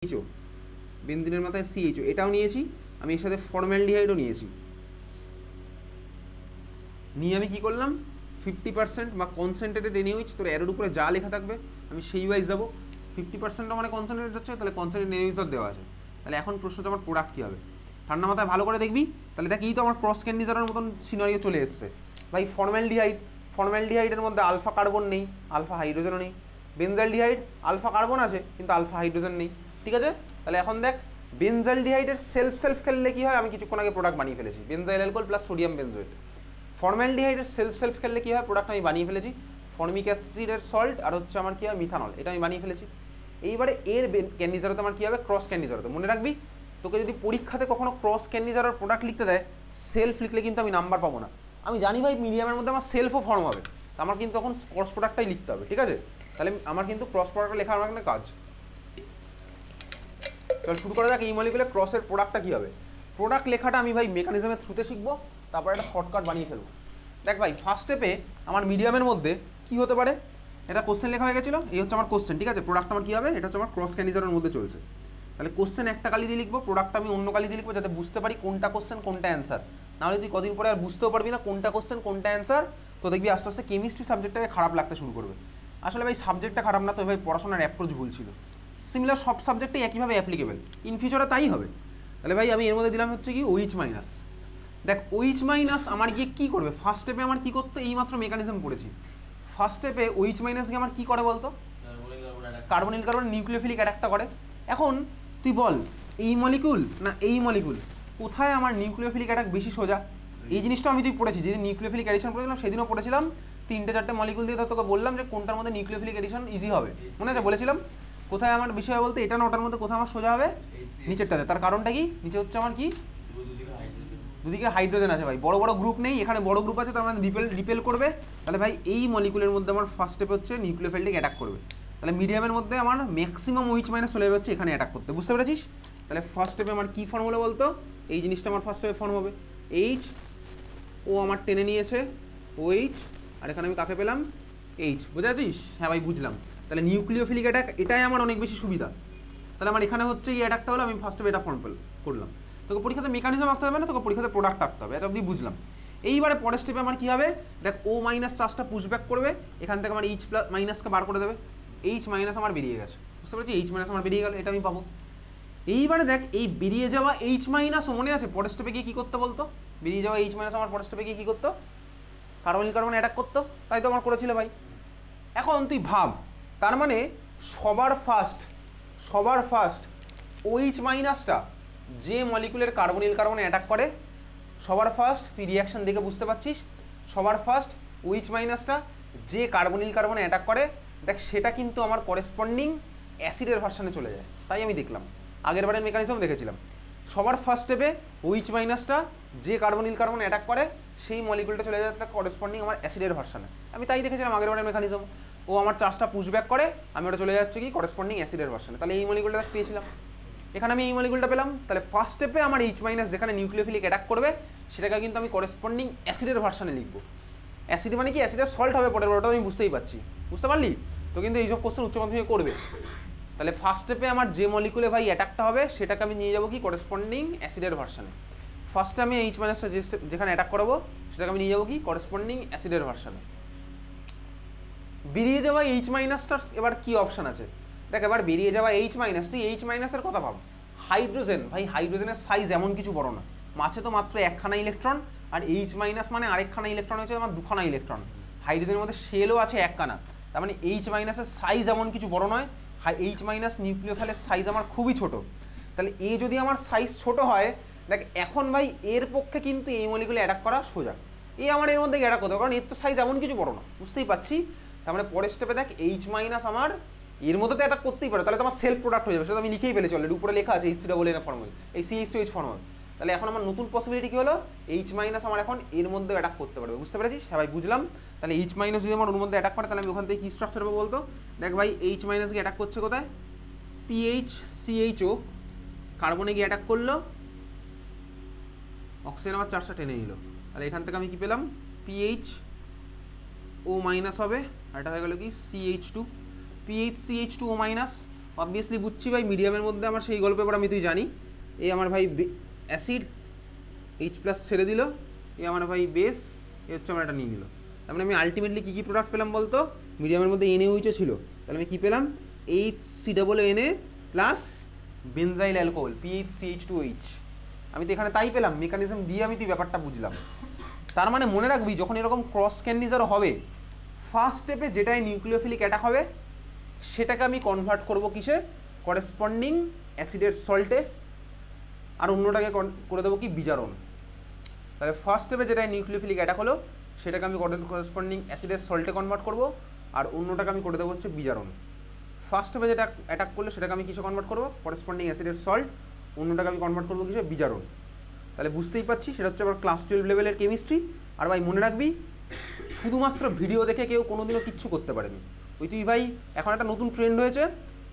HO, বেনজিনের মাথায় CHO, এটাও নিয়েছি আমি, এর সাথে ফর্মালডিহাইডও নিয়েছি। নিয়ে আমি কী করলাম, 50% বা কনসেন্ট্রেটেড এনএইচ, তোর অ্যারোর উপরে যা লেখা থাকবে আমি সেই ওয়াইজ যাবো। 50% মানে কনসেন্ট্রেটেড হচ্ছে, তাহলে কনসেন্ট্রেটেড এনএইচ দেওয়া আছে। তাহলে এখন প্রশ্নটা আমার প্রোডাক্ট কী হবে, ঠান্ডা মাথায় ভালো করে দেখবি। তাহলে দেখ এই তো আমার ক্রস ক্যান্ডিজারের মতন সিনারিও চলে এসছে ভাই। ফর্মালডিহাইডের মধ্যে আলফা কার্বন নেই, আলফা হাইড্রোজেনও নেই। বেনজালডিহাইড আলফা কার্বন আছে কিন্তু আলফা হাইড্রোজেন নেই, ঠিক আছে। তাহলে এখন দেখ বেনজালডিহাইডের সেলফ খেললে কী হয়, আমি কিছুক্ষণ আগে প্রোডাক্ট বানিয়ে ফেলেছি, benzyl alcohol plus sodium benzoate. ফর্মালডিহাইডের সেলফ খেললে কী হয়, প্রোডাক্ট আমি বানিয়ে ফেলেছি, ফর্মিক অ্যাসিডের সল্ট আর হচ্ছে আমার কী হয় মিথানল, এটা আমি বানিয়ে ফেলেছি। এইবারে এর ক্যান্ডিজারতে আমার কী হবে, ক্রস ক্যান্ডিজারতে। মনে রাখবি তোকে যদি পরীক্ষাতে কখনো ক্রস ক্যান্ডিজারের প্রোডাক্ট লিখতে দেয়, সেলফ লিখলে কিন্তু আমি নাম্বার পাবো না। আমি জানি ভাই মিডিয়ামের মধ্যে আমার সেলফও ফর্ম হবে, আমার কিন্তু তখন ক্রস প্রোডাক্টটাই লিখতে হবে, ঠিক আছে। তাহলে আমার কিন্তু ক্রস প্রোডাক্টটা লেখা আমার একটা কাজ। চল শুরু করা যাক, এই মলিকুলে ক্রসের প্রোডাক্টটা কী হবে। প্রোডাক্ট লেখাটা আমি ভাই মেকানিজমের থ্রুতে শিখবো, তারপর একটা শর্টকাট বানিয়ে ফেলবো। দেখ ভাই ফার্স্ট স্টেপে আমার মিডিয়ামের মধ্যে কী হতে পারে, এটা কোশ্চেন লেখা হয়ে গেছিলো, এই হচ্ছে আমার কোশ্চেন, ঠিক আছে। প্রোডাক্ট আমার কী হবে, এটা হচ্ছে আমার ক্রস ক্যান্ডিজারের মধ্যে চলছে। তাহলে কোশ্চেন একটা কালি দিয়ে লিখবো, প্রোডাক্টটা আমি অন্য কালি দিয়ে লিখবো, যাতে বুঝতে পারি কোনটা কোশ্চেন কোনটা অ্যান্সার। নাহলে তুই কদিন পরে আর বুঝতেও পারবি না কোনটা কোশ্চেন কোনটা অ্যান্সার, তো দেখবি আস্তে আস্তে কেমিস্ট্রি সাবজেক্টটাকে খারাপ লাগতে শুরু করবে। আসলে ভাই সাবজেক্টটা খারাপ না, তো ভাই পড়াশোনার অ্যাপ্রোচ ভুল ছিল। সিমিলার সব সাবজেক্টেই একইভাবে অ্যাপ্লিকেবল, ইন ফিউচারে তাই হবে। তাহলে ভাই আমি এর মধ্যে দিলাম হচ্ছে কি OH মাইনাস। দেখ OH মাইনাস আমার গিয়ে কী করবে, ফার্স্ট স্টেপে আমার কী করতে, এইমাত্র মেকানিজম পড়েছি। ফার্স্ট স্টেপে OH মাইনাস গিয়ে আমার কী করে বলতো, কার্বনিল কার্বন নিউক্লিওফিলিক অ্যাটাকটা করে। এখন তুই বল এই মলিকুল না এই মলিকুল, কোথায় আমার নিউক্লিওফিলিক অ্যাটাক বেশি সোজা। এই জিনিসটা আমি তুই পড়েছি, যেদিন নিউক্লিওফিলিক অ্যাডিশন পড়েছিলাম সেদিনও পড়েছিলাম। 3-4টে মলিকুল দিয়ে তোকে বললাম যে কোনটার মধ্যে নিউক্লিওফিলিক অ্যাডিশন ইজি হবে, মনে আছে বলেছিলাম। কোথায় আমার বিষয় বলতে এটা না ওটার মধ্যে কোথায় আমার সোজা হবে, নিচেরটাতে। তার কারণটা কি, নিচে হচ্ছে আমার কি, দুদিকে হাইড্রোজেন আছে ভাই, বড় বড় গ্রুপ নেই, এখানে বড় গ্রুপ আছে, তার মানে রিপেল করবে। তাহলে ভাই এই মলিকুলের মধ্যে আমার ফার্স্ট স্টেপ হচ্ছে নিউক্লিওফিলিক অ্যাটাক করবে। তাহলে মিডিয়ামের মধ্যে আমার ম্যাক্সিমাম OH মাইনাস চলে যাবে হচ্ছে এখানে অ্যাটাক করতে, বুঝতে পেরেছিস। তাহলে ফার্স্ট স্টেপে আমার কী ফর্ম হলো বলতো, এই জিনিসটা আমার ফার্স্ট স্টেপে ফর্ম হবে, H ও আমার টেনে নিয়েছে OH, আর এখানে আমি কাকে পেলাম H, বুঝতে পারছিস। হ্যাঁ ভাই বুঝলাম। তাহলে নিউক্লিওফিলিক অ্যাটাক এটাই আমার অনেক বেশি সুবিধা। তাহলে আমার এখানে হচ্ছে এই অ্যাটাকটা হলো, আমি ফার্স্ট স্টেপে এটা ফর্ম করলাম। তোকে পরীক্ষাতে মেকানিজম আঁকতে হবে না, তোকে পরীক্ষাতে প্রোডাক্ট আঁকতে হবে, এটা অবধি বুঝলাম। এইবারে পরের স্টেপে আমার কী হবে, দেখ O মাইনাস চার্জটা পুশব্যাক করবে, এখান থেকে আমার H প্লাস মাইনাসকে বার করে দেবে, H মাইনাস আমার বেরিয়ে গেছে, বুঝতে পারছি। H মাইনাস আমার বেরিয়ে গেল, এটা আমি পাবো। এইবারে দেখ এই বেরিয়ে যাওয়া H মাইনাস মনে আছে পরের স্টেপে গিয়ে কী করতে বলতো, বেরিয়ে যাওয়া H মাইনাস আমার পরের স্টেপে গিয়ে কী করতো, কার্বনিল কার্বন অ্যাটাক করতো, তাই তো আমার করেছিল ভাই। এখন তুই ভাব, তার মানে সবার ফার্স্ট OH মাইনাসটা যে মলিকুলের কার্বনিল কার্বনে অ্যাটাক করে, সবার ফার্স্ট তুই রিয়াকশন দেখে বুঝতে পারছিস, সবার ফার্স্ট OH মাইনাসটা যে কার্বনিল কার্বনে অ্যাটাক করে, দেখ সেটা কিন্তু আমার করেসপন্ডিং অ্যাসিডের ভার্সানে চলে যায়, তাই আমি দেখলাম, আগের বারের মেকানিজম দেখেছিলাম। সবার ফার্স্ট স্টেপে OH মাইনাসটা যে কার্বনিল কার্বনে অ্যাটাক করে সেই মলিকুলটা চলে যায় করেসপন্ডিং আমার অ্যাসিডের ভার্সানে, আমি তাই দেখেছিলাম আগের বারের মেকানিজম। ও আমার চার্জটা পুশব্যাক করে, আমি ওটা চলে যাচ্ছে কি করেসপন্ডিং অ্যাসিডের ভার্সানে, তাহলে এই মলিকুলটা পেয়েছিলাম, এখানে আমি এই মলিকুলটা পেলাম। তাহলে ফার্স্ট স্টেপে আমার H মাইনাস যেখানে নিউক্লিওফিলিক অ্যাটাক করবে সেটাকে কিন্তু আমি করেসপন্ডিং অ্যাসিডের ভার্সানে লিখবো। অ্যাসিড মানে কি, অ্যাসিডের সল্ট হবে পরের, ওটা আমি বুঝতেই পারছি, বুঝতে পারলি তো। কিন্তু এইসব কোশ্চেন উচ্চ মাধ্যমিকে করবে। তাহলে ফার্স্ট স্টেপে আমার যে মলিকুলে ভাই অ্যাটাকটা হবে সেটাকে আমি নিয়ে যাবো কি করেসপন্ডিং অ্যাসিডের ভার্সানে। ফার্স্টে আমি H মাইনাসটা যেখানে অ্যাটাক করাবো সেটাকে আমি নিয়ে যাবো কি করেসপন্ডিং অ্যাসিডের ভার্সানে। বেরিয়ে যাওয়া H মাইনাসটার এবার কি অপশান আছে, দেখ এবার বেরিয়ে যাওয়া H মাইনাস, তুই H মাইনাসের কথা ভাব। হাইড্রোজেন ভাই, হাইড্রোজেনের সাইজ এমন কিছু বড় না, মাছে তো মাত্র একখানা ইলেকট্রন, আর H মাইনাস মানে আরেকখানা ইলেকট্রন হচ্ছে আমার দুখানা ইলেকট্রন। হাইড্রোজেনের মধ্যে শেলও আছে একখানা, তার মানে H মাইনাসের সাইজ এমন কিছু বড় নয়। H মাইনাস নিউক্লিওফিলের সাইজ আমার খুবই ছোট। তাহলে এ যদি আমার সাইজ ছোট হয়, দেখ এখন ভাই এর পক্ষে কিন্তু এই মলিকুলে অ্যাটাক করা সোজা, এই আমার এর মধ্যে অ্যাটাক করতে হবে, কারণ এর তো সাইজ এমন কিছু বড় না, বুঝতেই পারছি। তার মানে পরের স্টেপে দেখ H মাইনাস আমার এর মধ্যে তো অ্যাটাক করতেই পারে, তাহলে তো আমার সেলফ প্রোডাক্ট হয়ে যাবে, সেটা আমি লিখেই ফেলেছি অলরেডি, উপরে লেখা আছে H2AA ফর্মুল, এই CH2H ফর্মুল। তাহলে এখন আমার নতুন পসিবিলিটি কী হলো, H মাইনাস আমার এখন এর মধ্যে অ্যাটাক করতে পারবে, বুঝতে পেরেছিস। হ্যাঁ ভাই বুঝলাম। তাহলে H মাইনাস যদি আমার ওর মধ্যে অ্যাটাক করে, তাহলে আমি ওখান থেকে কী স্ট্রাকচার পাবো বলতো, দেখ ভাই H মাইনাসকে অ্যাটাক করছে কোথায়, PHCHO, কার্বনে গিয়ে অ্যাটাক করলো, অক্সিজেন আমার চার্জটা টেনে নিল, তাহলে এখান থেকে আমি কি পেলাম PHO মাইনাস হবে, আর এটা হয়ে গেলো কি CH2, PHCH2O মাইনাস, অবভিয়াসলি বুঝছি ভাই, মিডিয়ামের মধ্যে আমার সেই গল্প পেপার আমি তুই জানি, এই আমার ভাই অ্যাসিড এইচ প্লাস ছেড়ে দিল, এই আমার ভাই বেস, এ হচ্ছে আমার এটা নিয়ে নিল। তার মানে আমি আলটিমেটলি কী কী প্রোডাক্ট পেলাম বলতো, মিডিয়ামের মধ্যে NaOH ছিল, তাহলে আমি কী পেলাম, HCOONA plus benzyl alcohol PHCH2H। আমি তো এখানে তাই পেলাম, মেকানিজম দিয়ে আমি তুই ব্যাপারটা বুঝলাম। তার মানে মনে রাখবি যখন এরকম ক্রস ক্যান্ডিজার হবে, ফার্স্ট স্টেপে যেটাই নিউক্লিওফিলিক অ্যাটাক হবে সেটাকে আমি কনভার্ট করব কিসে, করেসপন্ডিং অ্যাসিডের সল্টে, আর অন্যটাকে করে দেবো কি, বিজারণ। তাহলে ফার্স্ট স্টেপে যেটাই নিউক্লিওফিলিক অ্যাটাক হলো সেটাকে আমি করেসপন্ডিং অ্যাসিডের সল্টে কনভার্ট করব, আর অন্যটাকে আমি করে দেবো হচ্ছে বিজারণ। ফার্স্ট স্টেপে যেটা অ্যাটাক করলে সেটাকে আমি কিসে কনভার্ট করবো, করেসপন্ডিং অ্যাসিডের সল্ট, অন্যটাকে আমি কনভার্ট করবো কিসে, বিজারণ। তাহলে বুঝতেই পারছি সেটা হচ্ছে আবার ক্লাস 12 লেভেলের কেমিস্ট্রি। আর ভাই মনে রাখবি, শুধুমাত্র ভিডিও দেখে কেউ কোনোদিনও কিচ্ছু করতে পারেনি। ওই তুই ভাই এখন একটা নতুন ট্রেন্ড হয়েছে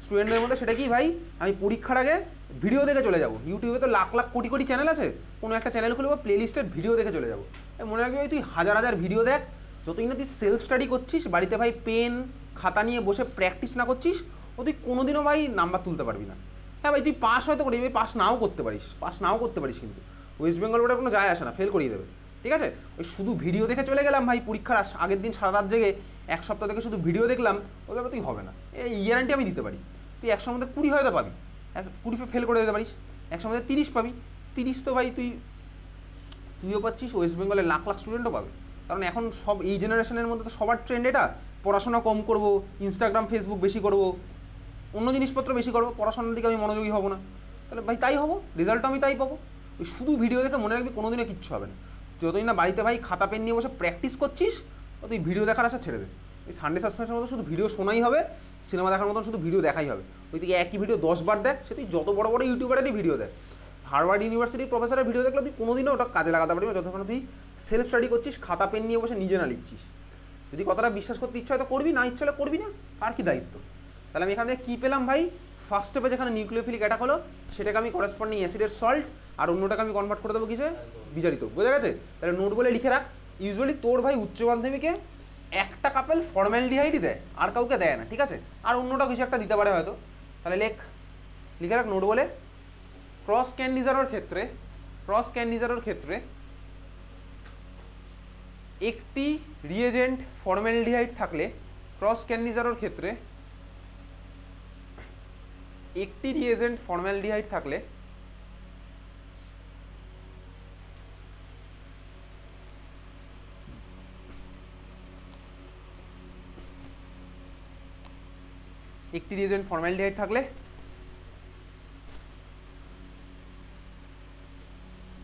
স্টুডেন্টদের মধ্যে, সেটা কি ভাই, আমি পরীক্ষার আগে ভিডিও দেখে চলে যাবো। ইউটিউবে তো লাখ লাখ কোটি কোটি চ্যানেল আছে, কোনো একটা চ্যানেল খুলবো, প্লে লিস্টের ভিডিও দেখে চলে যাবো। মনে রাখবি ভাই, তুই হাজার হাজার ভিডিও দেখ, যতদিন না তুই সেলফ স্টাডি করছিস, বাড়িতে ভাই পেন খাতা নিয়ে বসে প্র্যাকটিস না করছিস, ও তুই কোনোদিনও ভাই নাম্বার তুলতে পারবি না। হ্যাঁ ভাই, তুই পাস হয়তো করবি, পাস নাও করতে পারিস, কিন্তু ওয়েস্ট বেঙ্গল বোর্ডের কোনো যায় আসে না, ফেল করিয়ে দেবে। ঠিক আছে, ওই শুধু ভিডিও দেখে চলে গেলাম ভাই, পরীক্ষার আগের দিন সারা রাত জেগে এক সপ্তাহ থেকে শুধু ভিডিও দেখলাম, ওই ব্যাপার তুই হবে না। এই গ্যারান্টি আমি দিতে পারি, তুই 100 মধ্যে 20 হয়তো পাবি, 20 ফেল করে দিতে পারিস, 100 মধ্যে 30 পাবি। 30 তো ভাই তুইও পাচ্ছিস, ওয়েস্ট বেঙ্গলের লাখ লাখ স্টুডেন্টও পাবে। কারণ এখন সব এই জেনারেশনের মধ্যে তো সবার ট্রেন্ড এটা, পড়াশোনা কম করব, ইনস্টাগ্রাম ফেসবুক বেশি করব, অন্য জিনিসপত্র বেশি করবো, পড়াশোনার দিকে আমি মনোযোগী হব না। তাহলে ভাই তাই হবো, রেজাল্টটা আমি তাই পাবো। ওই শুধু ভিডিও দেখে মনে রাখবি কোনোদিনও কিচ্ছু হবে না। যতদিন না বাড়িতে ভাই খাতা পেন নিয়ে বসে প্র্যাকটিস করছিস, ও তুই ভিডিও দেখার আশা ছেড়ে দে। এই সানডে সাসপেন্সের মতো শুধু ভিডিও শোনাই হবে, সিনেমা দেখার মতন শুধু ভিডিও দেখাই হবে। ওইদিকে একই ভিডিও 10 বার দেখ, সে তুই যত বড় বড় ইউটিউবারেরই ভিডিও দেখ, হার্ভার্ড ইউনিভার্সিটির প্রফেসরের ভিডিও দেখলে তুই কোনোদিনও ওটা কাজে লাগাতে পারবি না, যতক্ষণ তুই সেলফ স্টাডি করছিস, খাতা পেন নিয়ে বসে নিজে না লিখছিস। যদি কথাটা বিশ্বাস করতে ইচ্ছা হয় তো করবি, না ইচ্ছা হলে করবি না, আর কি দায়িত্ব। তাহলে আমি এখান থেকে কী পেলাম ভাই, ফার্স্ট স্টেপে যেখানে নিউক্লিওফিলিক অ্যাটাক হলো সেটাকে আমি করেসপন্ডিং অ্যাসিডের সল্ট, আর অন্যটাকে আমি কনভার্ট করে দেবো কিসে, বিজারিত। বোঝা গেছে? তাহলে নোট বলে লিখে রাখ। ইউজুয়ালি তোর ভাই উচ্চ মাধ্যমিকে একটা কাপেল ফর্মালডিহাইডই দেয়, আর কাউকে দেয় না, ঠিক আছে, আর অন্যটা কিছু একটা দিতে পারে হয়তো। তাহলে লিখে রাখ নোট বলে, ক্রস ক্যান্ডিজারের ক্ষেত্রে একটি রিয়েজেন্ট ফর্মালডিহাইড থাকলে, ক্রস ক্যান্ডিজারের ক্ষেত্রে একটি রিয়েজেন্ট ফর্মালডিহাইড থাকলে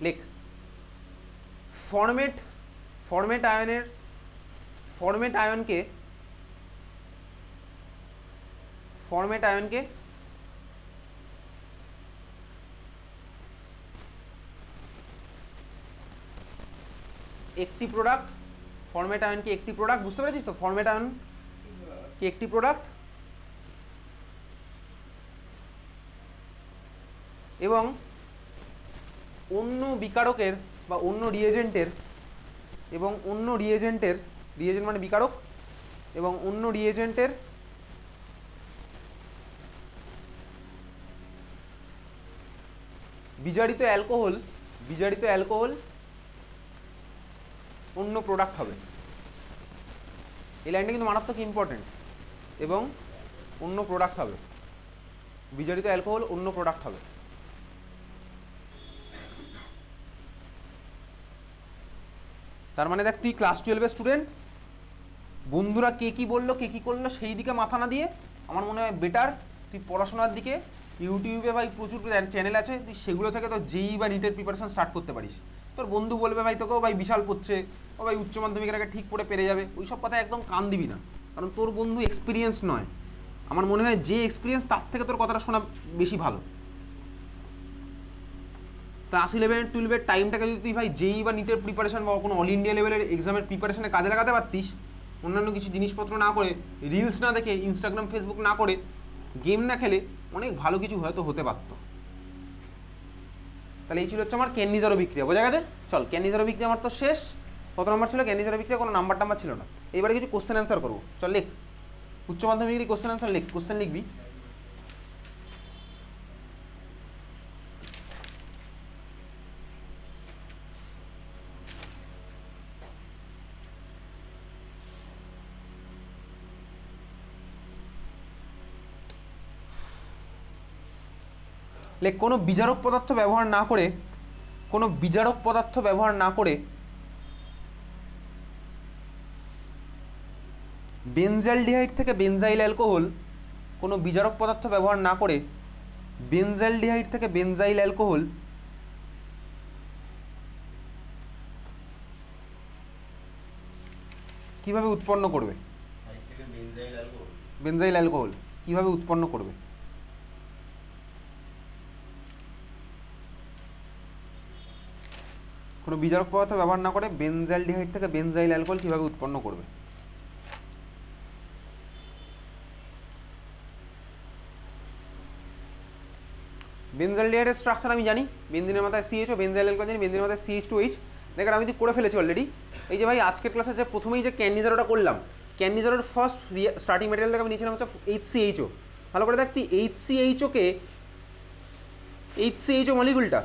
লেখ ফরম্যাট আয়নকে একটি প্রোডাক্ট, বুঝতে পেরেছিস তো? ফরম্যাট আয়ন কি একটি প্রোডাক্ট, এবং অন্য বিকারকের বা অন্য রিয়েজেন্টের, রিয়েজেন্ট মানে বিকারক, এবং অন্য রিয়েজেন্টের বিজারিত অ্যালকোহল অন্য প্রোডাক্ট হবে। এই লাইনটা কিন্তু মারাত্মক ইম্পর্টেন্ট। এবং অন্য প্রোডাক্ট হবে, বিজারিত অ্যালকোহল অন্য প্রোডাক্ট হবে। তার মানে দেখ, তুই ক্লাস 12-এর স্টুডেন্ট, বন্ধুরা কে কী বললো কে কী করলো সেই দিকে মাথা না দিয়ে আমার মনে হয় বেটার তুই পড়াশোনার দিকে, ইউটিউবে ভাই প্রচুর চ্যানেল আছে, তুই সেগুলো থেকে তো জেই বা নিটের প্রিপারেশন স্টার্ট করতে পারিস। তোর বন্ধু বলবে ভাই তোকেও ভাই বিশাল পড়ছে, ও ভাই উচ্চ মাধ্যমিকের আগে ঠিক করে পেরে যাবে, ওই সব কথা একদম কান দিবি না। কারণ তোর বন্ধু এক্সপিরিয়েন্স নয়, আমার মনে হয় যে এক্সপিরিয়েন্স তার থেকে তোর কথাটা শোনা বেশি ভালো। ক্লাস 11-12-এর টাইমটাকে যদি তুই ভাই জেই বা নিটের প্রিপারেশন বা কোনো অল ইন্ডিয়া লেভেলের এক্সামের প্রিপারেশনে কাজে লাগাতে পারতিস, অন্যান্য কিছু জিনিসপত্র না করে, রিলস না দেখে, ইনস্টাগ্রাম ফেসবুক না করে, গেম না খেলে, অনেক ভালো কিছু হয়তো হতে পারত। তাহলে এই ছিল হচ্ছে আমার ক্যান্ডিজারো বিক্রিয়া। বোঝা গেছে? চল, ক্যান্ডিজারো বিক্রিয়া আমার তো শেষ। কত নম্বর ছিল ক্যান্ডিজারো বিক্রিয়া? কোনো নাম্বার টাম্বার ছিল না। এবারে কিছু কোশ্চেন অ্যান্সার করবো। চল লেখ, উচ্চ মাধ্যমিকের কোশ্চেন অ্যান্সার লেখ। কোশ্চেন লিখবি, লেখ কোনো বিজারক পদার্থ ব্যবহার না করে, কোনো বিজারক পদার্থ ব্যবহার না করে বেনজালডিহাইড থেকে বেনজাইল অ্যালকোহল, কোনো বিজারক পদার্থ ব্যবহার না করে বেনজালডিহাইড থেকে বেনজাইল অ্যালকোহল কিভাবে উৎপন্ন করবে? বেনজাইল অ্যালকোহল কিভাবে উৎপন্ন করবে? কোনো বিজারক পদার্থ ব্যবহার না করে বেনজালডিহাইড থেকে বেনজাইল অ্যালকোহল কিভাবে উৎপন্ন করবে? বেনজালডিহাইডের স্ট্রাকচার আমি জানি, বেনজিনের মাথায় CHO, বেনজাইল অ্যালকোহল জানি, বেনজিনের মাথায় CH2H। দেখেন আমি তো করে ফেলেছি অলরেডি। এই যে ভাই আজকের ক্লাসে যে প্রথমেই যে ক্যান্ডিজারোটা করলাম, ক্যান্ডিজারোর ফার্স্ট স্টার্টিং ম্যাটেরিয়াল থেকে আমি নিয়েছিলাম হচ্ছে HCHO। ভালো করে দেখ, তুই HCHO মলিকুলটা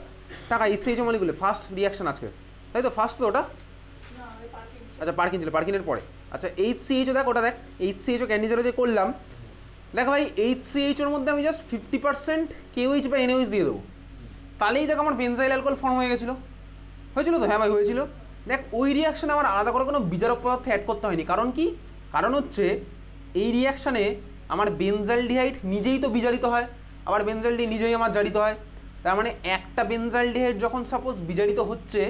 টাকা, HCHO মলিকুলে ফার্স্ট রিয়াকশন আজকে, তাই তো? ফার্স্ট তো ওটা, আচ্ছা পার্কিন ছিল, পার্কিনের পরে। আচ্ছা HCHO দেখ, ওটা দেখ HCHO ক্যান্ডিজারো যে করলাম, দেখ ভাই HCHOর মধ্যে আমি জাস্ট 50% KOH বা NOH দিয়ে দেবো, তাহলেই দেখ আমার বেনজাইল অ্যালকোহল ফর্ম হয়ে গেছিলো। হয়েছিল তো? হ্যাঁ ভাই হয়েছিল। দেখ ওই রিয়াকশানে আমার আলাদা করে কোনো বিজারক পদার্থ অ্যাড করতে হয়নি। কারণ কি? কারণ হচ্ছে এই রিয়াকশানে আমার বেনজালডিহাইড নিজেই তো বিজারিত হয়, আবার বেনজালডি নিজেই আমার জারিত হয়। তার মানে একটা বেনজালডিহাইড যখন সাপোজ বিজারিত হচ্ছে,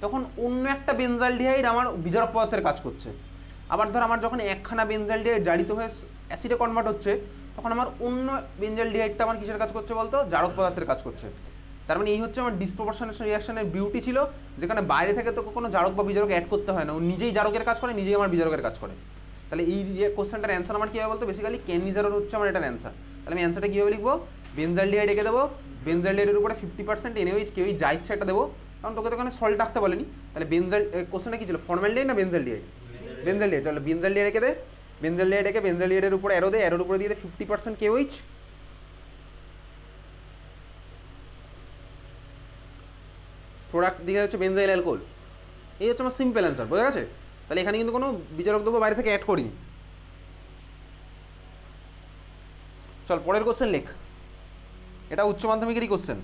তখন অন্য একটা বেনজালডিহাইড আমার বিজারক পদার্থের কাজ করছে। আবার ধর আমার যখন একখানা বেনজালডিহাইড জারিত হয়ে অ্যাসিডে কনভার্ট হচ্ছে, তখন আমার অন্য বেনজালডিহাইডটা আমার কিসের কাজ করছে বলতো? জারক পদার্থের কাজ করছে। তার মানে এই হচ্ছে আমার ডিসপ্রপোর্শনেশন রিয়াকশনের বিউটি ছিল, যেখানে বাইরে থেকে তো কোনো জারক বা বিজারক অ্যাড করতে হয় না, ও নিজেই জারকের কাজ করে, নিজেই আমার বিজারকের কাজ করে। তাহলে এই কোশ্চেনটার অ্যান্সার আমার কী হবে বলতো? বেসিক্যালি ক্যান্ডিজারোর হচ্ছে আমার এটার অ্যান্সার। তাহলে আমি অ্যান্সারটা কীভাবে লিখবো? বেনজালডিহাইড এঁকে দেবো, বেনজালডিহাইডের উপরে 50% NOH কেউই যা ইচ্ছা এটা দেবো, কারণ তোকে তো ওখানে সল্ট রাখতে বলেনি। তাহলে কোশ্চেনটা কী ছিল? ফর্মালডিহাইড না বেনজালডিহাইড? বেনজালডিহাইড। তাহলে বেনজালডিহাইড এঁকে দে, বেনজালডিহাইড এঁকে বেনজালডিহাইডের উপরে অ্যারো দে, অ্যারোর উপরে দিয়ে দে 50% KOH। প্রোডাক্ট দিকে হচ্ছে বেনজাইল অ্যালকোহল। এই হচ্ছে আমার সিম্পল অ্যান্সার, বোঝা গেছে? তাহলে এখানে কিন্তু কোনো বিজারক দ্রব্য বাইরে থেকে অ্যাড করিনি। চল পরের কোশ্চেন লেখ, এটা উচ্চ মাধ্যমিকেরই কোশ্চেন।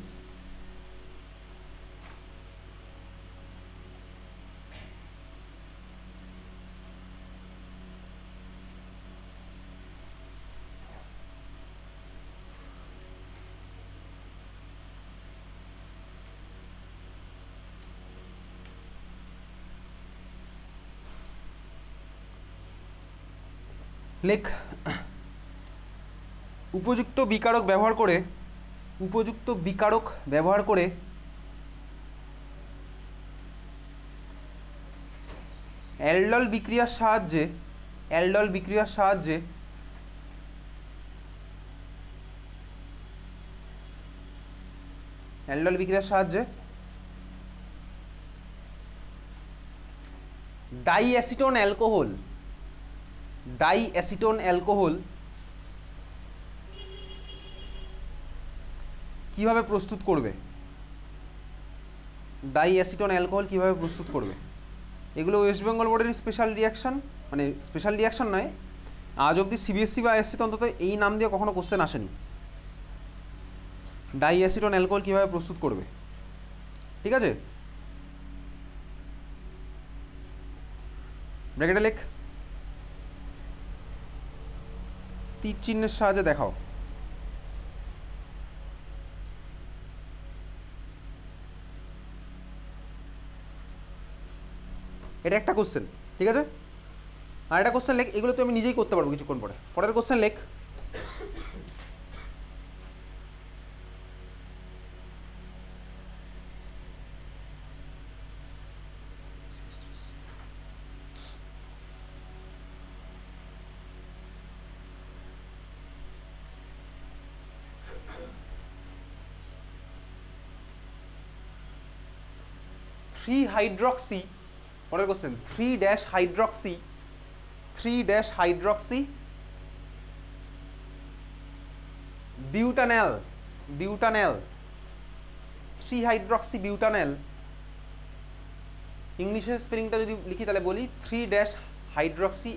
লেখ উপযুক্ত বিকারক ব্যবহার করে, উপযুক্ত বিকারক ব্যবহার করে অ্যালডল বিক্রিয়ার সাহায্যে, অ্যালডল বিক্রিয়ার সাহায্যে অ্যালডল বিক্রিয়ার সাহায্যে ডাইঅ্যাসিটোন অ্যালকোহল, ডাইঅ্যাসিটোন অ্যালকোহল কিভাবে প্রস্তুত করবে? ডাইঅ্যাসিটোন অ্যালকোহল কিভাবে প্রস্তুত করবে? এগুলো ওয়েস্ট বেঙ্গল বোর্ডের স্পেশাল রিয়াকশান, মানে স্পেশাল রিয়াকশান নয়, আজ অবধি CBSE বা ISC অন্তত এই নাম দিয়ে কখনো কোশ্চেন আসেনি। ডাইঅ্যাসিটোন অ্যালকোহল কিভাবে প্রস্তুত করবে, ঠিক আছে? ব্র্যাকেটে লেখ, তীর চিহ্নের সাহায্যে দেখাও। এটা একটা কোশ্চেন, ঠিক আছে? আর একটা কোশ্চেন লেখ, এগুলো তো আমি নিজেই করতে পারবো কিছুক্ষণ পরে। পরের কোশ্চেন লেখ, হাইড্রক্সি, পরের কোশ্চেন 3-হাইড্রক্সি, 3-হাইড্রক্সি বিউটানেল, বিউটানেল, 3-হাইড্রক্সি বিউটানেল, ইংলিশের স্পেলিংটা যদি লিখি তাহলে বলি 3-হাইড্রক্সি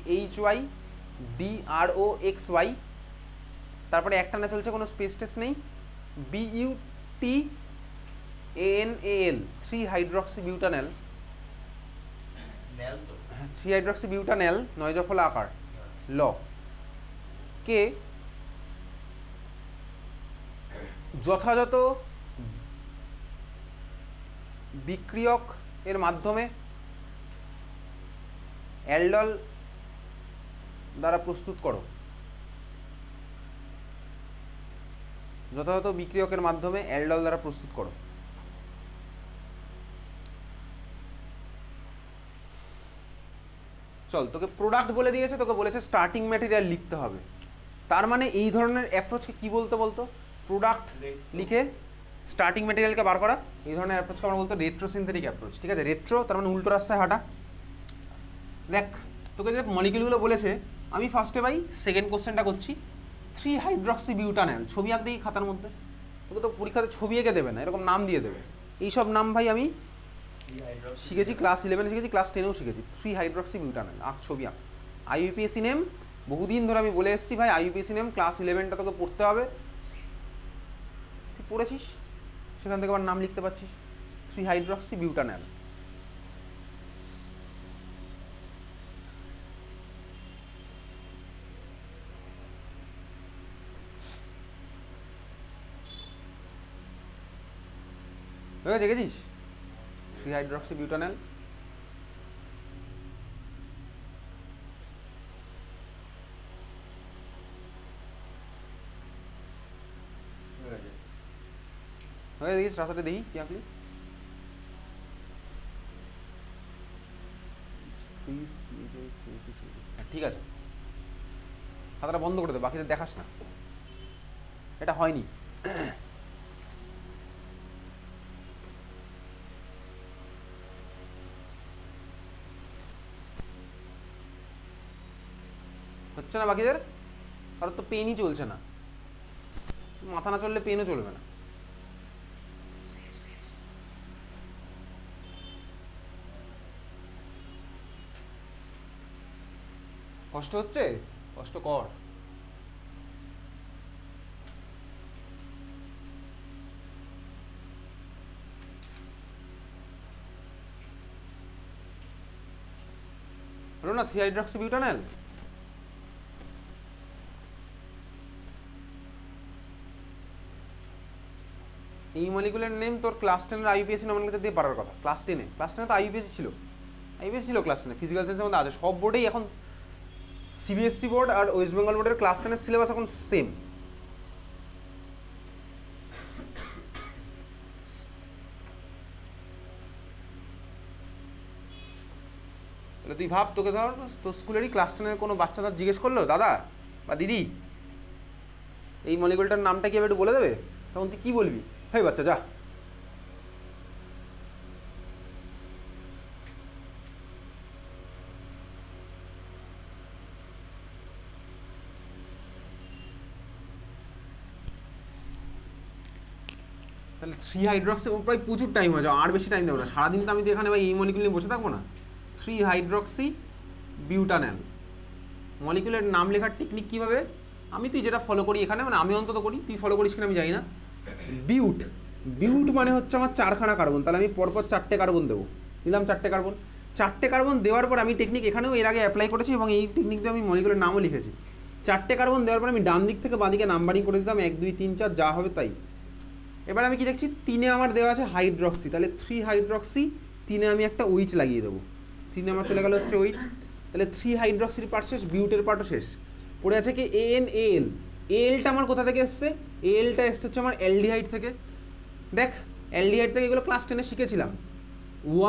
HYDROXY, তারপরে একটা না চলছে, কোনো স্পেস টেস নেই, BU TANAL 3 হাইড্রক্সি বিউটানেল, হ্যাঁ 3 হাইড্রক্সি বিউটানেল নয়জফলা আকার ল কে যথাযথ বিক্রিয়ক এর মাধ্যমে অ্যালডল দ্বারা প্রস্তুত করো, যথাযথ বিক্রিয়কের মাধ্যমে অ্যালডল দ্বারা প্রস্তুত করো। চল, তোকে প্রোডাক্ট বলে দিয়েছে, তোকে বলেছে স্টার্টিং ম্যাটেরিয়াল লিখতে হবে। তার মানে এই ধরনের অ্যাপ্রোচকে কি বলতে বলতো? প্রোডাক্ট লিখে স্টার্টিং ম্যাটেরিয়ালকে বার করা, এই ধরনের অ্যাপ্রোচকে আমরা বলতো রেট্রোসিনথেটিক অ্যাপ্রোচ। ঠিক আছে, রেট্রো তার মানে উল্টো রাস্তায় হাঁটা। দেখ, তোকে যে মলিকিউলগুলো বলেছে, আমি ফার্স্টে ভাই সেকেন্ড কোশ্চেনটা করছি। 3 হাইড্রক্সি বিউটানেল, ছবি আঁক দেখি খাতার মধ্যে। তোকে তো পরীক্ষাতে ছবি এঁকে দেবে না, এরকম নাম দিয়ে দেবে। এইসব নাম ভাই আমি শিখেছি ক্লাস 11 শিখেছি, ক্লাস 10-এও শিখেছি। 3 হাইড্রক্সি বিউটানেল, আঁক, ছবি আঁক। IUPAC নেম বহুদিন ধরে আমি বলে এসেছি ভাই, IUPAC নেম ক্লাস 11টা তোকে পড়তে হবে। তুই পড়েছিস, সেখান থেকে আবার নাম লিখতে পারছিস। 3 হাইড্রক্সি বিউটানেল। দেখেছিস 3 হাইড্রক্সি বিউটানেল। দেখিস রাস্তাটা দেখি কি আঁকলি। ঠিক আছে, খাতাটা বন্ধ করে দে, বাকিদের দেখাস না, এটা হয়নি। হচ্ছে না বাকিদের, কারোর তো পেনই চলছে না। মাথা না চললে পেনও চলবে না। কষ্ট হচ্ছে, কষ্ট কর। হলো না 3 হাইড্রক্সি বিউটানেল। এই মলিকুলার নেম তোর ক্লাস 10-এর IUPAC নমিনেশন দিয়ে পারার কথা। ক্লাস 10-এ তো IUPAC ছিল, ক্লাস 10-এ ফিজিক্যাল সায়েন্সের মধ্যে আছে। সব বোর্ডেই এখন CBSE বোর্ড আর ওয়েস্ট বেঙ্গল বোর্ডের ক্লাস 10-এর সিলেবাস এখন সেম। তাহলে তুই ভাব, তোকে ধর তোর স্কুলেরই ক্লাস 10-এর কোনো বাচ্চাদের জিজ্ঞেস করলো, দাদা বা দিদি এই মলিকুলটার নামটা কি একটু বলে দেবে, তখন তুই কি বলবি? হেই বাচ্চা যা। তাহলে 3 হাইড্রক্সি প্রায় প্রচুর টাইম হয়ে যাবে, আর বেশি টাইম দেবো না। সারাদিন তো আমি তো এখানে ভাই এই মলিকুল নিয়ে বসে থাকবো না। 3 হাইড্রক্সি বিউটানেল মলিকুলের নাম লেখার টেকনিক কীভাবে, আমি তুই যেটা ফলো করি এখানে, মানে আমি অন্তত করি, তুই ফলো করিস কিনা আমি জানি না। বিউট, বিউট মানে হচ্ছে আমার 4খানা কার্বন, তাহলে আমি পরপর 4টে কার্বন দেবো। দিলাম 4টে কার্বন। 4টে কার্বন দেওয়ার পর আমি টেকনিক এখানেও এর আগে অ্যাপ্লাই করেছি এবং এই টেকনিক দিয়ে আমি মলিকুলের নামও লিখেছি। 4টে কার্বন দেওয়ার পর আমি ডান দিক থেকে বাঁ দিকে নাম্বারিং করে দিতাম 1 2 3 4 যা হবে তাই। এবার আমি কি দেখছি, 3-এ আমার দেওয়া আছে হাইড্রক্সি, তাহলে 3 হাইড্রক্সি, 3-এ আমি একটা ওইচ লাগিয়ে দেবো। 3-এ আমার চলে গেল হচ্ছে ওইচ, তাহলে 3 হাইড্রক্সির পার্ট শেষ, বিউটের পার্টও শেষ। পড়ে আছে কি ANAL, এলটা আমার কোথা থেকে এসছে? এলটা এসছে হচ্ছে আমার অ্যালডিহাইড থেকে। দেখ অ্যালডিহাইড থেকে এগুলো ক্লাস 10-এ শিখেছিলাম।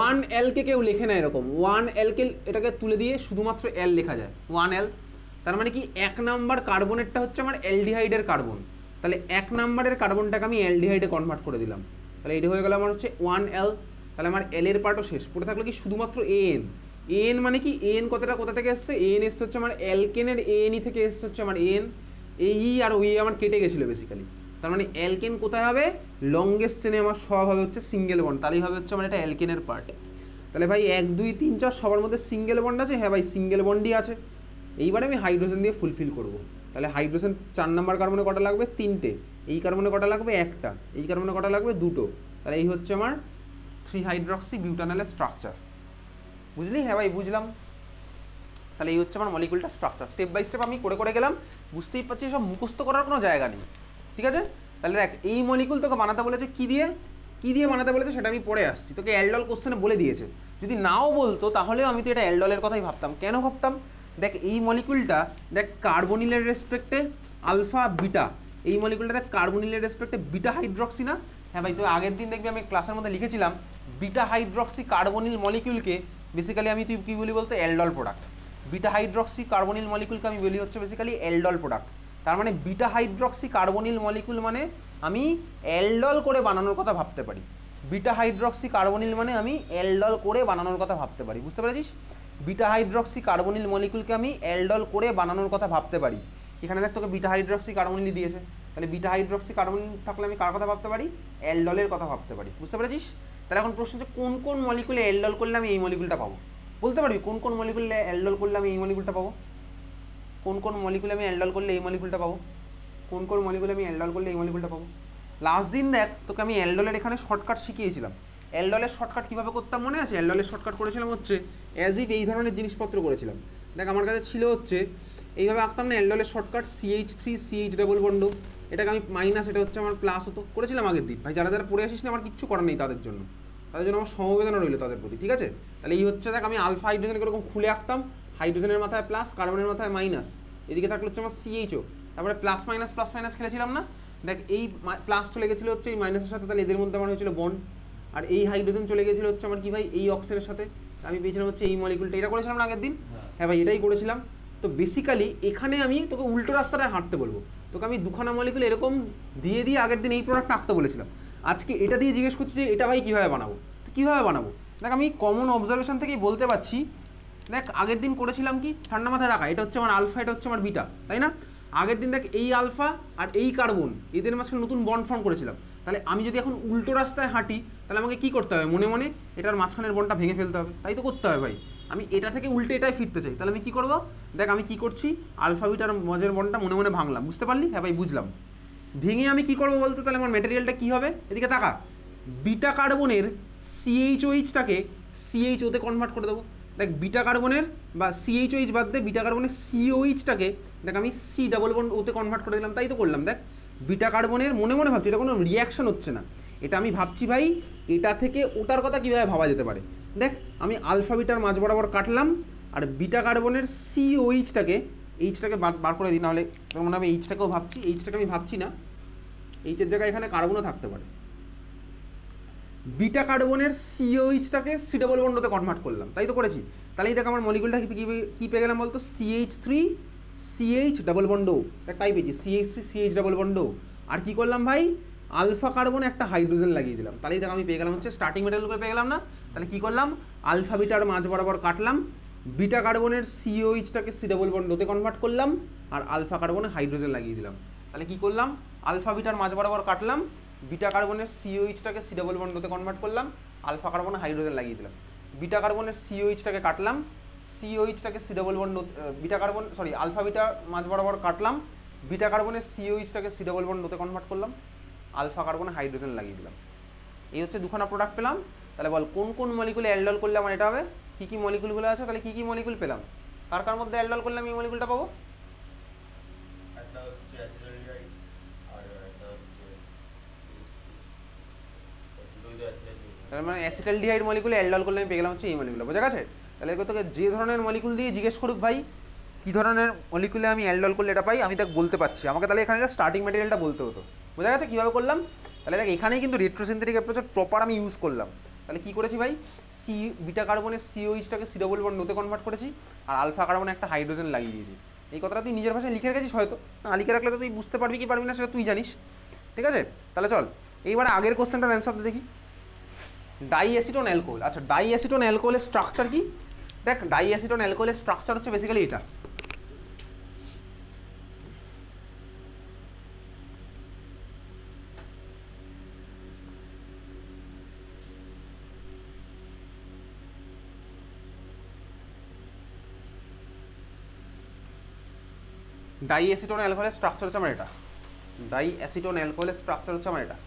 1L-কে কেউ লেখে না এরকম, 1L-কে এটাকে তুলে দিয়ে শুধুমাত্র L লেখা যায়, 1L। তার মানে কি 1 নাম্বার কার্বনেরটা হচ্ছে আমার অ্যালডিহাইডের কার্বন, তাহলে 1 নাম্বারের কার্বনটাকে আমি অ্যালডিহাইডে কনভার্ট করে দিলাম, তাহলে এটা হয়ে গেল আমার হচ্ছে 1L। তাহলে আমার L এর পার্টও শেষ। পড়ে থাকলো কি শুধুমাত্র AN। AN মানে কি, AN কথাটা কোথা থেকে এসছে? AN এসছে হচ্ছে আমার অ্যালকেনের ANE থেকে এসছে হচ্ছে আমার AN। এই আর ওই আমার কেটে গেছিলো বেসিক্যালি, তার মানে অ্যালকেন কোথায় হবে? লংগেস্ট চেনে আমার সব হবে হচ্ছে সিঙ্গেল বন্ড, তাহলেই হবে হচ্ছে আমার এটা অ্যালকেনের পার্ট। তাহলে ভাই 1 2 3 4 সবার মধ্যে সিঙ্গেল বন্ড আছে, হ্যাঁ ভাই সিঙ্গেল বন্ডই আছে। এইবারে আমি হাইড্রোজেন দিয়ে ফুলফিল করব। তাহলে হাইড্রোজেন 4 নাম্বার কার্বনে কটা লাগবে? 3টে। এই কার্বনে কটা লাগবে একটা, এই কার্বনে কটা লাগবে দুটো, তাহলে এই হচ্ছে আমার 3 হাইড্রক্সি বিউটানলের স্ট্রাকচার। বুঝলি? হ্যাঁ ভাই বুঝলাম। তাহলে এই হচ্ছে আমার মলিকুলটা স্ট্রাকচার, স্টেপ বাই স্টেপ আমি করে করে গেলাম, বুঝতেই পারছি সব মুখস্থ করার কোনো জায়গা নেই। ঠিক আছে, তাহলে দেখ এই মলিকুল তোকে বানাতে বলেছে কী দিয়ে বানাতে বলেছে সেটা আমি পরে আসছি, তোকে অ্যালডল কোশ্চেনে বলে দিয়েছে। যদি নাও বলতো তাহলেও আমি তো এটা অ্যালডলের কথাই ভাবতাম। কেন ভাবতাম? দেখ এই মলিকুলটা, দেখ কার্বনিলের রেসপেক্টে আলফা বিটা, এই মলিকুলটা দেখ কার্বনিলের রেসপেক্টে বিটা হাইড্রক্সি না? হ্যাঁ ভাই, তো আগের দিন দেখবি আমি ক্লাসের মধ্যে লিখেছিলাম বিটা হাইড্রক্সি কার্বনিল মলিকুলকে বেসিক্যালি আমি তুই কী বলি বলতো, aldol product. Beta hydroxy carbonyl মলিকুলকে আমি বলি হচ্ছে বেসিক্যালি অ্যালডল প্রোডাক্ট। তার মানে বিটা হাইড্রক্সি কার্বনিল মলিকুল মানে আমি অ্যালডল করে বানানোর কথা ভাবতে পারি। বিটা হাইড্রক্সি কার্বনিল মানে আমি অ্যালডল করে বানানোর কথা ভাবতে পারি, বুঝতে পেরেছিস? বিটা হাইড্রক্সি কার্বনিল মলিকুলকে আমি অ্যালডল করে বানানোর কথা ভাবতে পারি। এখানে দেখ তোকে বিটা হাইড্রক্সি কার্বনিল দিয়েছে, তাহলে বিটা হাইড্রক্সি কার্বনিল থাকলে আমি কার কথা ভাবতে পারি? অ্যালডলের কথা ভাবতে পারি, বুঝতে পেরেছিস? তাহলে এখন প্রশ্ন হচ্ছে কোন কোন মলিকুলে অ্যালডল করলে আমি এই মলিকুলটা পাবো? বলতে পারবি কোন কোন মলিকুলে অ্যালডল করলে আমি এই মলিকুলটা পাবো? কোন কোন মলিকুলে আমি অ্যালডল করলে এই মলিকুলটা পাবো? কোন কোন মলিকুলে আমি অ্যালডল করলে এই মলিকুলটা পাবো? লাস্ট দিন দেখ তোকে আমি অ্যালডলের এখানে শর্টকাট শিখিয়েছিলাম। অ্যালডলের শর্টকাট কীভাবে করতাম মনে আছে? অ্যালডলের শর্টকাট করেছিলাম হচ্ছে অ্যাজ ইফ এই ধরনের জিনিসপত্র করেছিলাম। দেখ আমার কাছে ছিল হচ্ছে এইভাবে আঁকতাম না অ্যালডলের শর্টকাট, CH3CH ডাবল বন্ড, এটাকে আমি মাইনাস, এটা হচ্ছে আমার প্লাস হতো, করেছিলাম আগের দিন। ভাই যারা যারা পড়ে আসিস না আমার কিচ্ছু করার নেই তাদের জন্য আমার সমবেদনা রইল তাদের প্রতি, ঠিক আছে? তাহলে এই হচ্ছে দেখ আমি আলফা হাইড্রোজেনকে এরকম খুলে আঁকতাম, হাইড্রোজেনের মাথায় প্লাস, কার্বনের মাথায় মাইনাস, এদিকে থাকলে হচ্ছে আমার CHO, তারপরে প্লাস মাইনাস খেলেছিলাম না? দেখ এই প্লাস চলে গেছিলো হচ্ছে এই মাইনাসের সাথে, তাহলে এদের মধ্যে আমার হয়েছিল বন্ড, আর এই হাইড্রোজেন চলে গেছিলো হচ্ছে আমার কি ভাই এই অক্সিজেনের সাথে, আমি পেয়েছিলাম হচ্ছে এই মলিকুলটা। এটা করেছিলাম না আগের দিন? হ্যাঁ ভাই এটাই করেছিলাম। তো বেসিক্যালি এখানে আমি তোকে উল্টো রাস্তাটায় হাঁটতে বলবো, তোকে আমি দুখানা মলিকুল এরকম দিয়ে আগের দিন এই প্রোডাক্টটা আঁকতে বলেছিলাম, আজকে এটা দিয়ে জিজ্ঞেস করছি যে এটা ভাই কীভাবে বানাবো। তো কীভাবে বানাবো দেখ আমি কমন অবজারভেশন থেকেই বলতে পারছি। দেখ আগের দিন করেছিলাম কি, ঠান্ডা মাথায় রাখা, এটা হচ্ছে আমার আলফা, এটা হচ্ছে আমার বিটা, তাই না? আগের দিন দেখ এই আলফা আর এই কার্বন এদের মাঝখানে নতুন বন্ড ফর্ম করেছিলাম। তাহলে আমি যদি এখন উল্টো রাস্তায় হাঁটি তাহলে আমাকে কী করতে হবে? মনে মনে এটার মাঝখানের বন্ডটা ভেঙে ফেলতে হবে, তাই তো করতে হবে ভাই। আমি এটা থেকে উল্টে এটাই ফিরতে চাই, তাহলে আমি কী করবো? দেখ আমি কী করছি, আলফা বিটার মজের বন্ডটা মনে মনে ভাঙলাম, বুঝতে পারলি? হ্যাঁ ভাই বুঝলাম। ভেঙে আমি কী করবো বলতো? তাহলে আমার ম্যাটেরিয়ালটা কী হবে? এদিকে তাকা, বিটা কার্বনের CHOHটাকে CHOতে কনভার্ট করে দেবো। দেখ বিটা কার্বনের বা CHOH বাদ দে, বিটা কার্বনের COHটাকে দেখ আমি C ডাবল বন্ড ওতে কনভার্ট করে দিলাম, তাই তো করলাম। দেখ বিটা কার্বনের মনে মনে ভাবছি, এটা কোনো রিয়াকশন হচ্ছে না, এটা আমি ভাবছি ভাই এটা থেকে ওটার কথা কীভাবে ভাবা যেতে পারে। দেখ আমি আলফা বিটার মাঝ বরাবর কাটলাম, আর বিটা কার্বনের COHটাকে এইচটাকে বার করে দিই, নাহলে তোর মনে হবে এইচটাকেও ভাবছি, এইচটাকে আমি ভাবছি না, এইচের জায়গায় এখানে কার্বনও থাকতে পারে। বিটা কার্বনের COHটাকে C ডাবল বন্ডতে কনভার্ট করলাম, তাই তো করেছি। তাহলেই দেখ আমার মলিকুলটা কী পেয়ে গেলাম বলতো? CH3CH ডাবল বন্ড, তাই পেয়েছি CH3CH ডাবল বন্ড। আর কি করলাম ভাই? আলফা কার্বনে একটা হাইড্রোজেন লাগিয়ে দিলাম, তাহলেই দেখ আমি পেয়ে গেলাম হচ্ছে স্টার্টিং মেটেরিয়াল করে পেয়ে গেলাম না? তাহলে কী করলাম? আলফা বিটার মাঝ বরাবর কাটলাম, বিটা কার্বনের COHটাকে C ডাবল বন্ডতে কনভার্ট করলাম, আর আলফা কার্বনে হাইড্রোজেন লাগিয়ে দিলাম। তাহলে কী করলাম? আলফা বিটার মাঝ বরাবর কাটলাম, বিটা কার্বনের COHটাকে C ডাবল বন্ডতে কনভার্ট করলাম, আলফা কার্বনে হাইড্রোজেন লাগিয়ে দিলাম। বিটা কার্বনের COHটাকে কাটলাম, COHটাকে C double bond, beta carbon sorry alpha beta মাঝ বরাবর কাটলাম, বিটা কার্বনের COHটাকে C ডাবল বন্ডতে কনভার্ট করলাম, আলফা কার্বনে হাইড্রোজেন লাগিয়ে দিলাম। এই হচ্ছে দুখানা প্রোডাক্ট পেলাম। তাহলে বল কোন কোন মলিকুলে অ্যালডল করলে আমার এটা হবে? কী কী মলিকুলগুলো আছে, তাহলে কী কী মলিকুল পেলাম? কার কার মধ্যে অ্যালডল করলে আমি এই মলিকুলটা পাবো? তার মানে অ্যাসিটালডিহাইড মলিকুলে অ্যালডল করলে আমি পেয়ে গেলাম হচ্ছে এই মলিকুল, বোঝা গেছে? তাহলে তোকে যে ধরনের মলিকুল দিয়ে জিজ্ঞেস করুক ভাই কী ধরনের মলিকুলে আমি অ্যালডল করলে এটা পাই, আমি তাকে বলতে পারছি, আমাকে তাহলে এখানে স্টার্টিং ম্যাটেরিয়ালটা বলতে হতো, বোঝা গেছে কীভাবে করলাম? তাহলে দেখ এখানেই কিন্তু রেট্রোসিনথেটিক অ্যাপ্রোচের প্রপার আমি ইউজ করলাম। তাহলে কী করেছি ভাই? বিটা কার্বনের COHটাকে C ডাবল বন্ডতে কনভার্ট করেছি, আর আলফা কার্বনে একটা হাইড্রোজেন লাগিয়ে দিয়েছি। এই কথাটা তুই নিজের ভাষায় লিখে রেখেছিস হয়তো, না লিখে রাখলে তো তুই বুঝতে পারবি কি পারবি না সেটা তুই জানিস, ঠিক আছে? তাহলে চল এইবার আগের কোশ্চেনটার অ্যান্সারটা দেখি। ডাইঅ্যাসিটোন অ্যালকোহল, আচ্ছা ডাইঅ্যাসিটোন অ্যালকোহলের স্ট্রাকচার কি? দেখ ডাইঅ্যাসিটোন অ্যালকোহলের স্ট্রাকচার হচ্ছে বেসিক্যালি এটা। ডাইঅ্যাসিটোন অ্যালকোহলের স্ট্রাকচার হচ্ছে আমার এটা। ডাই অ্যাসিটোন অ্যালকোহলের স্ট্রাকচার হচ্ছে আমার এটা।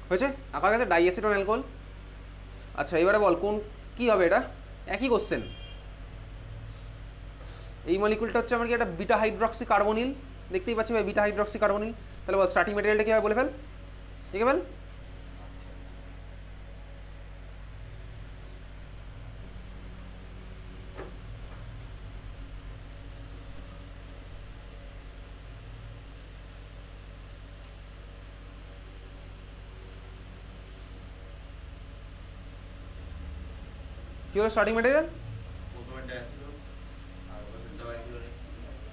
হয়েছে, আঁকা গেছে ডাই অ্যাসিটোন অ্যালকোহল। আচ্ছা এবারে বল কোন কি হবে এটা, একই কোশ্চেন। এই মলিকুলটা হচ্ছে আমার কি একটা বিটা হাইড্রক্সি কার্বনিল, দেখতেই পাচ্ছি ভাই বিটা হাইড্রক্সি কার্বনিল। তাহলে বল স্টার্টিং ম্যাটেরিয়ালটা কি হবে বলে ফেল, ঠিক আছে? কি হলো স্টার্টিং ম্যাটেরিয়াল?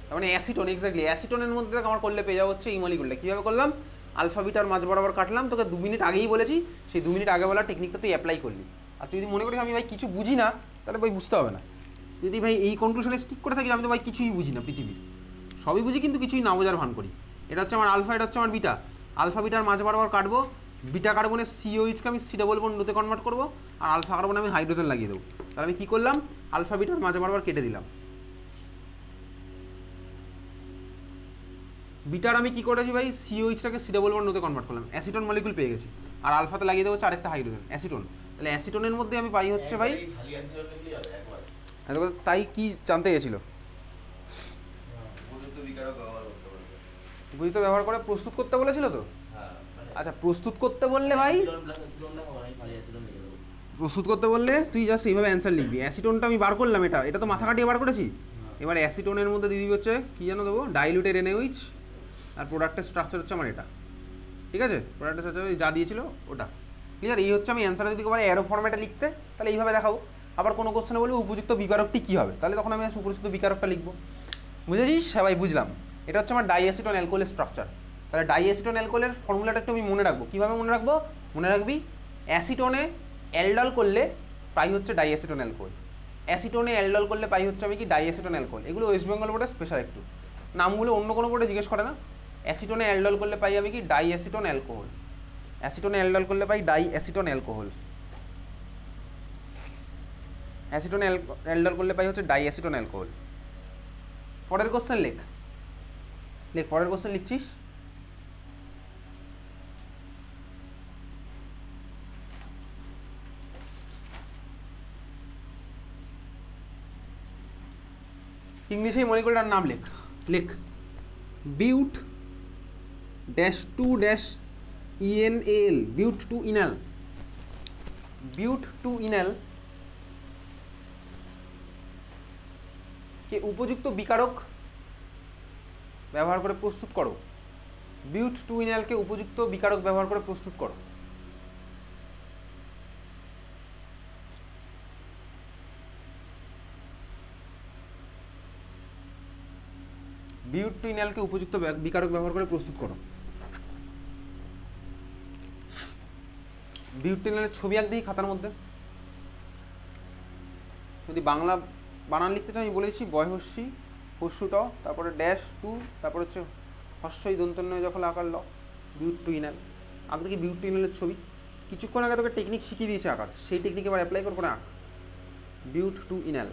তার মানে অ্যাসিটোন, এক্স্যাক্টলি অ্যাসিটোনের মধ্যে আমার করলে পেয়ে যাওয়া হচ্ছে এই মলিকুলটা। কীভাবে করলাম, আলফা বিটার মাঝ বরাবর কাটলাম, তোকে 2 মিনিট আগেই বলেছি, সেই 2 মিনিট আগে বলার টেকনিকটা তুই অ্যাপ্লাই করলি। আর তুই যদি মনে করিস আমি ভাই কিছু বুঝি না, তাহলে ভাই বুঝতে হবে না। যদি ভাই এই কনক্লুশনে স্টিক করে থাকি আমি তো ভাই কিছুই বুঝি না পৃথিবীর, সবই বুঝি কিন্তু কিছুই না বোঝার ভান করি। এটা হচ্ছে আমার আলফা, এটা হচ্ছে আমার বিটা। আলফা বিটার মাঝ বরাবর কাটবো, বিটা কার্বনের সিওইচকে আমি সি ডবল বন্ডতে কনভার্ট করবো, আর আলফা কার্বনে আমি হাইড্রোজেন লাগিয়ে দেবো। তাহলে আমি কী করলাম, আলফা বিটার মাঝ বরাবর কেটে দিলাম। বিটার আমি কি করেছি ভাই, সিওইচটাকে সি ডবল বন্ডতে কনভার্ট করলাম, অ্যাসিটন মলিকুল পেয়ে গেছি। আর আলফাতে লাগিয়ে দেবো হচ্ছে আরেকটা হাইড্রোজেন, অ্যাসিটন। তাহলে অ্যাসিটনের মধ্যে আমি পাই হচ্ছে ভাই, তাই কি জানতে গেছিল বুঝিত ব্যবহার করে প্রস্তুত করতে বলেছিল তো। আচ্ছা প্রস্তুত করতে বললে ভাই, প্রস্তুত করতে বললে তুই জাস্ট এইভাবে অ্যান্সার লিখবি। অ্যাসিটনটা আমি বার করলাম, এটা এটা তো মাথা কাটিয়ে বার করেছি। এবার অ্যাসিটনের মধ্যে দিয়ে দিবি হচ্ছে কী যেন দেবো, ডাইলুটেড এনএইচ, আর প্রোডাক্টের স্ট্রাকচার হচ্ছে আমার এটা, ঠিক আছে? প্রোডাক্টের স্ট্রাকচার যা দিয়েছিল ওটা ক্লিয়ার। এই হচ্ছে আমি অ্যান্সারটা যদি পারি অ্যারো ফরম্যাটে লিখতে, তাহলে এইভাবে দেখাবো। আবার কোনো কোশ্চেনে বলবে উপযুক্ত বিকারকটি কী হবে, তাহলে তখন আমি উপযুক্ত বিকারকটা লিখবো। বুঝেছিস সবাই? বুঝলাম। এটা হচ্ছে আমার ডাইঅ্যাসিটোন অ্যালকোহলের স্ট্রাকচার। তাহলে ডাইঅ্যাসিটোন অ্যালকোহলের ফর্মুলাটা একটু আমি মনে রাখবো। কীভাবে মনে রাখবো? মনে রাখবি অ্যাসিটোনে অ্যালডল করলে পাই হচ্ছে ডাইঅ্যাসিটোন অ্যালকোহল, অ্যাসিটোনে অ্যালডল করলে পাই হচ্ছে আমি কি ডাইঅ্যাসিটোন অ্যালকোহল। এগুলো ওয়েস্ট বেঙ্গল বোর্ডে স্পেশাল একটু, নামগুলো অন্য কোনো বোর্ডে জিজ্ঞেস করে না। অ্যাসিটোনে অ্যালডল করলে পাই আমি কি ডাইঅ্যাসিটোন অ্যালকোহল, অ্যাসিটোনে অ্যালডল করলে পাই ডাইঅ্যাসিটোন অ্যালকোহল, অ্যাসিটোনে অ্যালডল করলে পাই হচ্ছে ডাইঅ্যাসিটোন অ্যালকোহল। পরের কোশ্চেন লেখ, লেখ পরের কোশ্চেন লিখছিস। ইংলিশে মলিকুলটার নাম লেখ, লেখ বিউট dash to dash ইএনএল, বিউট two ইনাল, বিউট two ইনাল কে উপযুক্ত বিকারক ব্যবহার করে প্রস্তুত করো, বিউট টু ইনালকে উপযুক্ত বিকারক ব্যবহার করে প্রস্তুত করো। বিউট টু ইনালকে উপযুক্ত বিকারক ব্যবহার করে প্রস্তুত করো। বিউট টু ইনালের ছবি আঁক দিই খাতার মধ্যে। যদি বাংলা বানান লিখতে চাই আমি বলেছি বয়হস্যি হস্যুট, তারপরে ড্যাশ টু, তারপর হচ্ছে হস্যই দন্তন্য যখন আঁকার ল, বিউট টু ইনাল। আঁক দেখি বিউট টু ইনালের ছবি। কিছুক্ষণ আগে তোকে টেকনিক শিখিয়ে দিয়েছে আঁকার, সেই টেকনিক এবার অ্যাপ্লাই করবো না। আঁক বিউট টু ইনাল।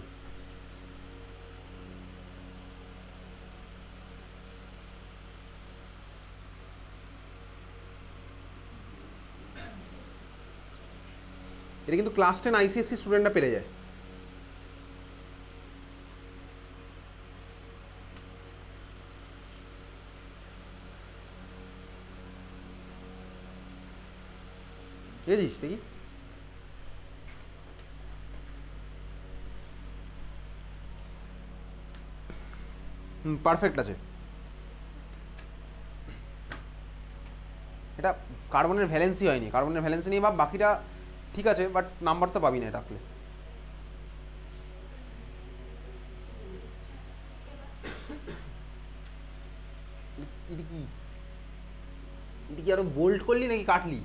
এটা কিন্তু ক্লাস 10 আইসিএসসি স্টুডেন্টরা পেরে যায়। বুঝেছিস দেখি? পারফেক্ট আছে। এটা কার্বনের ভ্যালেন্সি হয়নি, কার্বনের ভ্যালেন্সি নিয়ে ভাব, বাকিটা ঠিক আছে বাট নাম্বার তো পাবি না এটা আঁকলে। এটা কি, এটা কি আরো বোল্ড করলি নাকি কাটলি?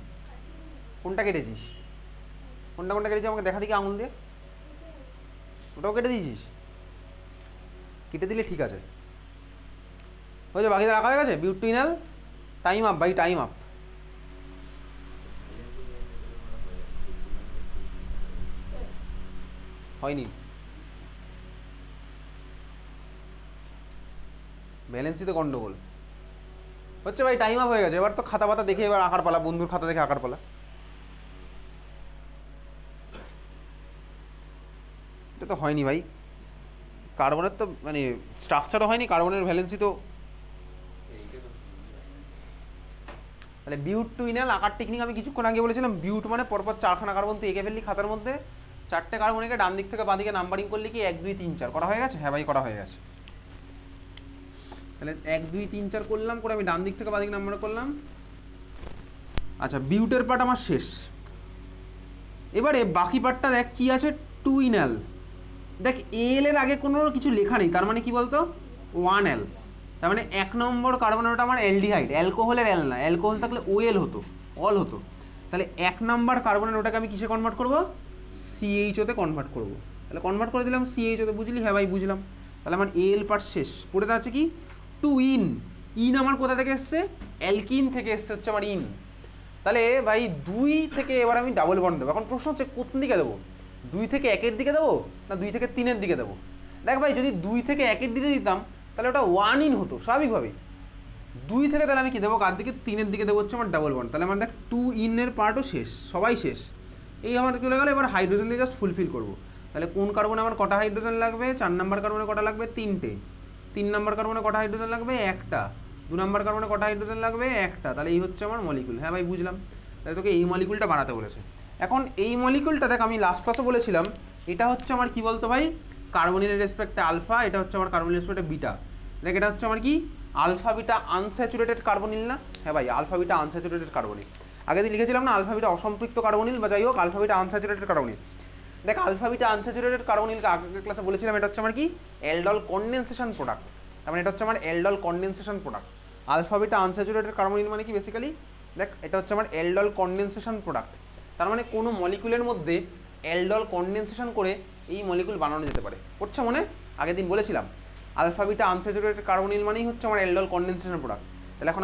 কোনটা কেটেছিস? কোনটা কোনটা কেটেছিস আমাকে দেখা দেখি আঙুল দিয়ে। ওটাও কেটে দিয়েছিস? কেটে দিলে ঠিক আছে। ওই যে বাকিটা রাখা হয়ে গেছে, বিউটিনাল, টাইম আপ ভাই, টাইম আপ। হয়নি, ভ্যালেন্সিতে গন্ডগোল হচ্ছে ভাই, টাইম আপ হয়ে গেছে। এবার তো খাতা পাতা দেখে এবার আঁকার পালা, বন্ধুর খাতা দেখে আঁকার পালা। এটা তো হয়নি ভাই, কার্বনের তো মানে স্ট্রাকচারও হয়নি, কার্বনের ভ্যালেন্সি তো। তাহলে বিউট টু ইনাল আঁকার টেকনিক আমি কিছুক্ষণ আগে বলেছিলাম। বিউট মানে পরপর 4খানা কার্বন তুই এঁকে ফেললি খাতার মধ্যে, 4টে কার্বন এঁকে ডান দিক থেকে বাঁ দিকে নাম্বারিং করলি কি 1 2 3 4 করা হয়ে গেছে? হ্যাঁ ভাই করা হয়ে গেছে। তাহলে 1 2 3 4 করলাম, করে আমি ডান দিক থেকে বাঁ দিকে নাম্বার করলাম। আচ্ছা, বিউটের পার্ট আমার শেষ। এবারে বাকি পার্টটা দেখ কি আছে, টু ইনাল। দেখ এল এর আগে কোনো কিছু লেখা নেই, তার মানে কি বলতো 1L, তার মানে 1 নম্বর কার্বন ওটা আমার অ্যালডিহাইড, অ্যালকোহলের অ্যাল না, অ্যালকোহল থাকলে ওএল হতো, অল হতো। তাহলে 1 নম্বর কার্বনের ওটাকে আমি কিসে কনভার্ট করব? সিএইচওতে কনভার্ট করব। তাহলে কনভার্ট করে দিলাম সিএইচওতে, বুঝলি? হ্যাঁ ভাই বুঝলাম। তাহলে আমার এল পার্ট শেষ। পড়ে আছে কি টু ইন। ইন আমার কোথা থেকে এসছে? অ্যালকিন থেকে এসছে হচ্ছে আমার ইন। তাহলে ভাই 2 থেকে এবার আমি ডাবল বন্ড দেবো। এখন প্রশ্ন হচ্ছে কোন দিকে দেবো, 2 থেকে 1-এর দিকে দেবো না 2 থেকে 3-এর দিকে দেবো? দেখ ভাই, যদি 2 থেকে 1-এর দিকে দিতাম তাহলে ওটা 1 ইন হতো স্বাভাবিকভাবেই। 2 থেকে তাহলে আমি কি দেবো, কার দিকে? 3-এর দিকে দেবো হচ্ছে আমার ডাবল বন্ড। তাহলে আমার দেখ 2 ইনের পার্টও শেষ, সবাই শেষ। এই আমার চলে গেলো। এবার হাইড্রোজেন দিয়ে জাস্ট ফুলফিল করবো। তাহলে কোন কার্বনে আমার কটা হাইড্রোজেন লাগবে? 4 নম্বর কার্বনে কটা লাগবে? 3টে। 3 নম্বর কার্বনে কটা হাইড্রোজেন লাগবে? একটা। 2 নম্বর কার্বনে কটা হাইড্রোজেন লাগবে? একটা। তাহলে এই হচ্ছে আমার মলিকুল। হ্যাঁ ভাই বুঝলাম। তাহলে তোকে এই মলিকুলটা বানাতে বলেছে। এখন এই মলিকুলটা দেখ, আমি লাস্ট ক্লাসে বলেছিলাম এটা হচ্ছে আমার কি বলতো ভাই, কার্বনিলের রেসপেক্টে আলফা, এটা হচ্ছে আমার কার্বনিলের রেসপেক্টে বিটা। দেখ এটা হচ্ছে আমার কি আলফা বিটা আনস্যাচুরেটেড কার্বনিল না? হ্যাঁ ভাই, আলফা বিটা আনস্যাচুরেটেড কার্বনিল। আগে দিয়ে লিখেছিলাম না আলফা বিটা অসম্পৃক্ত কার্বনিল, বা যাই হোক আলফা বিটা আনস্যাচুরেটেড কার্বনিল। দেখ আলফা বিটা আনস্যাচুরেটেড কার্বনিলকে আগের ক্লাসে বলেছিলাম এটা হচ্ছে আমার কি অ্যালডল কনডেনসেশন প্রোডাক্ট। তার মানে এটা হচ্ছে আমার aldol condensation product. Alpha beta unsaturated carbonyl মানে কি বেসিক্যালি, দেখ এটা হচ্ছে আমার অ্যালডল কনডেনসেশন প্রোডাক্ট। তার মানে কোনো মলিকুলের মধ্যে অ্যালডল কনডেনসেশন করে এই মলিকুল বানানো যেতে পারে। পড়ছে মনে? আগের দিন বলেছিলাম আলফা বিটা আনস্যাচুরেটেড কার্বনিল মানেই হচ্ছে আমার অ্যালডল কনডেনসেশন প্রোডাক্ট। তাহলে এখন